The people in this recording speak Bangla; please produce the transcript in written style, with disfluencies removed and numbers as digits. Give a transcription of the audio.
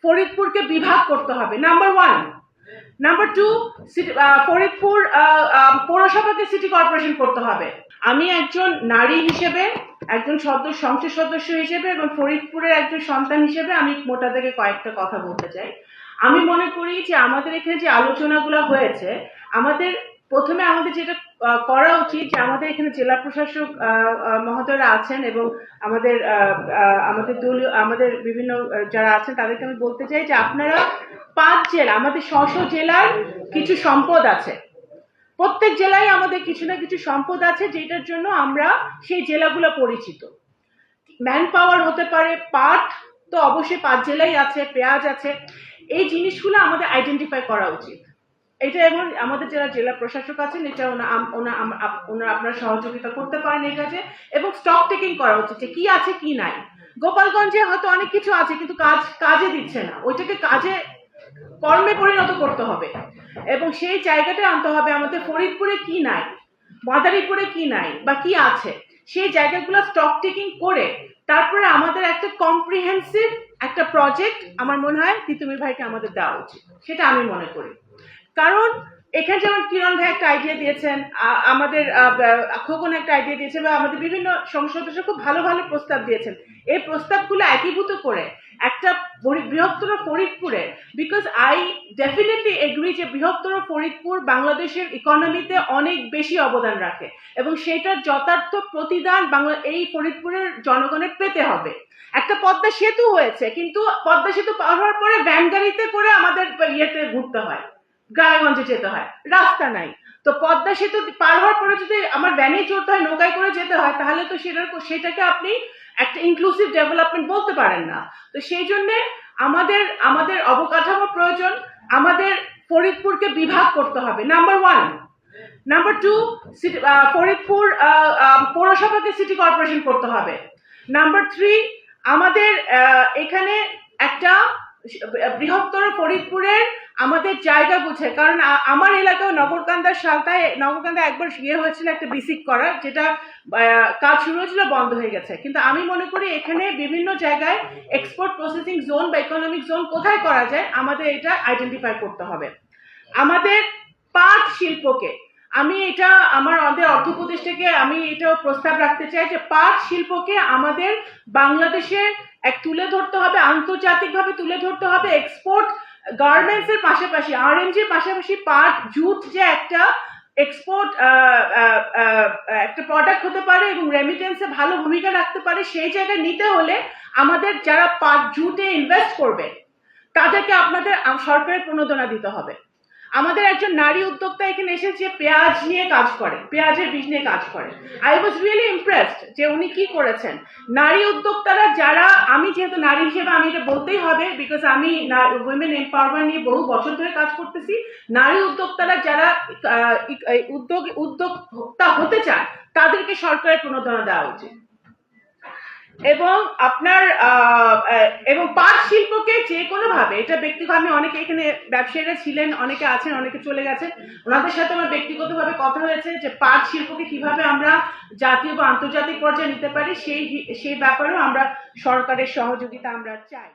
ফরিদপুরকে বিভাগ করতে হবে, নাম্বার 1। নাম্বার 2, ফরিদপুর পৌরসভাকে সিটি কর্পোরেশন করতে হবে। আমি একজন নারী হিসেবে, একজন সংসদ সদস্য হিসেবে এবং ফরিদপুরের একজন সন্তান হিসেবে আমি মোটা থেকে কয়েকটা কথা বলতে চাই। আমি মনে করি যে আমাদের এখানে যে আলোচনাগুলো হয়েছে, প্রথমে আমাদের যেটা করা উচিত যে আমাদের এখানে জেলা প্রশাসক মহোদয়রা আছেন এবং আমাদের বিভিন্ন যারা আছেন তাদেরকে আমি বলতে চাই যে আপনারা 5 জেলা, আমাদের জেলার কিছু সম্পদ আছে, প্রত্যেক জেলায় আমাদের কিছু না কিছু সম্পদ আছে যেটার জন্য আমরা সেই জেলাগুলো পরিচিত। ম্যান পাওয়ার হতে পারে, পাট তো অবশ্যই 5 জেলায় আছে, পেঁয়াজ আছে, এই জিনিসগুলো আমাদের আইডেন্টিফাই করা উচিত। এটা এবং আমাদের যারা জেলা প্রশাসক আছেন এটা ওনারা আপনারা সহযোগিতা করতে পারেন এই কাজে, এবং স্টক টেকিং করা উচিত যে কি আছে কি নাই। গোপালগঞ্জে হয়তো অনেক কিছু আছে কিন্তু কাজে দিচ্ছে না, ওইটাকে কর্মে পরিণত করতে হবে এবং সেই জায়গাটা আনতে হবে। আমাদের ফরিদপুরে কি নাই, মাদারীপুরে কি নাই বা কি আছে, সেই জায়গাগুলো স্টক টেকিং করে তারপরে আমাদের একটা কম্প্রিহেন্সিভ একটা প্রজেক্ট আমার মনে হয় তিতুমির ভাইকে আমাদের দেওয়া উচিত, সেটা আমি মনে করি। কারণ এখানে যেমন কিরণ ভাই একটা আইডিয়া দিয়েছেন, আমাদের খোকন একটা আইডিয়া দিয়েছে, বা আমাদের বিভিন্ন সংসদ সদস্য খুব ভালো ভালো প্রস্তাব দিয়েছেন। এই প্রস্তাবগুলো একীভূত করে একটা বৃহত্তর ফরিদপুরে, বিকজ আই ডেফিনেটলি এগ্রি যে বৃহত্তর ফরিদপুর বাংলাদেশের ইকোনমিতে অনেক বেশি অবদান রাখে এবং সেটার যথার্থ প্রতিদান এই ফরিদপুরের জনগণের পেতে হবে। একটা পদ্মা সেতু হয়েছে, কিন্তু পদ্মা সেতু পার হওয়ার পরে ভ্যান গাড়িতে করে আমাদের ইয়েতে ঘুরতে হয়, গ্রামেগঞ্জে যেতে হয়, রাস্তা নাই। তো পদ্মা সেতু পার হওয়ার পরে যদি আমার ভ্যানে চড়তে হয়, নৌকায় করে যেতে হয়, তাহলে তো সেটাকে আপনি একটা ইনক্লুসিভ ডেভেলপমেন্ট বলতে পারেন না। তো সেই জন্য আমাদের অবকাঠামো প্রয়োজন, আমাদের ফরিদপুরকে বিভাগ করতে হবে, নাম্বার 1। নাম্বার 2, ফরিদপুর পৌরসভাকে সিটি কর্পোরেশন করতে হবে। নাম্বার 3, আমাদের এখানে একটা বৃহত্তর ফরিদপুরের আমাদের জায়গা বুঝে, কারণ আমার এলাকায় নগরকান্দা একবার হয়েছিল একটা বিসিক করার, যেটা কাজ শুরু হয়েছিল, বন্ধ হয়ে গেছে। কিন্তু আমি মনে করি এখানে বিভিন্ন জায়গায় এক্সপোর্ট প্রসেসিং জোন বা ইকোনমিক জোন কোথায় করা যায় আমাদের এটা আইডেন্টিফাই করতে হবে। আমাদের পাট শিল্পকে আমাদের অর্থ উপদেষ্টাকে আমি এটাও প্রস্তাব রাখতে চাই যে পাট শিল্পকে আমাদের বাংলাদেশের তুলে ধরতে হবে, আন্তর্জাতিকভাবে তুলে ধরতে হবে। এক্সপোর্ট গার্মেন্টস এর পাশাপাশি, আরএমজির পাশাপাশি পাট, জুট যে একটা এক্সপোর্ট একটা প্রোডাক্ট হতে পারে এবং রেমিটেন্সে ভালো ভূমিকা রাখতে পারে, সেই জায়গায় নিতে হলে আমাদের যারা পাট জুটে ইনভেস্ট করবে তাদেরকে আপনাদের সরকারের প্রণোদনা দিতে হবে। আমাদের একজন নারী উদ্যোক্তা এখানে এসেছে, পেঁয়াজ নিয়ে কাজ করে, পেঁয়াজের বীজ নিয়ে কাজ করে। আই ওয়াজ রিয়েলি ইমপ্রেসড যে উনি কি করেছেন। নারী উদ্যোক্তারা যারা, আমি যেহেতু নারী হিসেবে আমি এটা বলতেই হবে, বিকজ আমি উইমেন এম্পাওয়ারমেন্ট নিয়ে বহু বছর ধরে কাজ করতেছি। নারী উদ্যোক্তারা যারা উদ্যোক্তা হতে চায় তাদেরকে সরকারের প্রণোদনা দেওয়া উচিত। এবং এবং পাট শিল্পকে যে কোনো ভাবে, এটা ব্যক্তিগত, আমি অনেকে এখানে ব্যবসায়ীরা ছিলেন, অনেকে আছেন, অনেকে চলে গেছেন, ওনাদের সাথে আমার ব্যক্তিগতভাবে কথা হয়েছে যে পাট শিল্পকে কিভাবে আমরা জাতীয় বা আন্তর্জাতিক পর্যায়ে নিতে পারি, সেই ব্যাপারেও আমরা সরকারের সহযোগিতা আমরা চাই।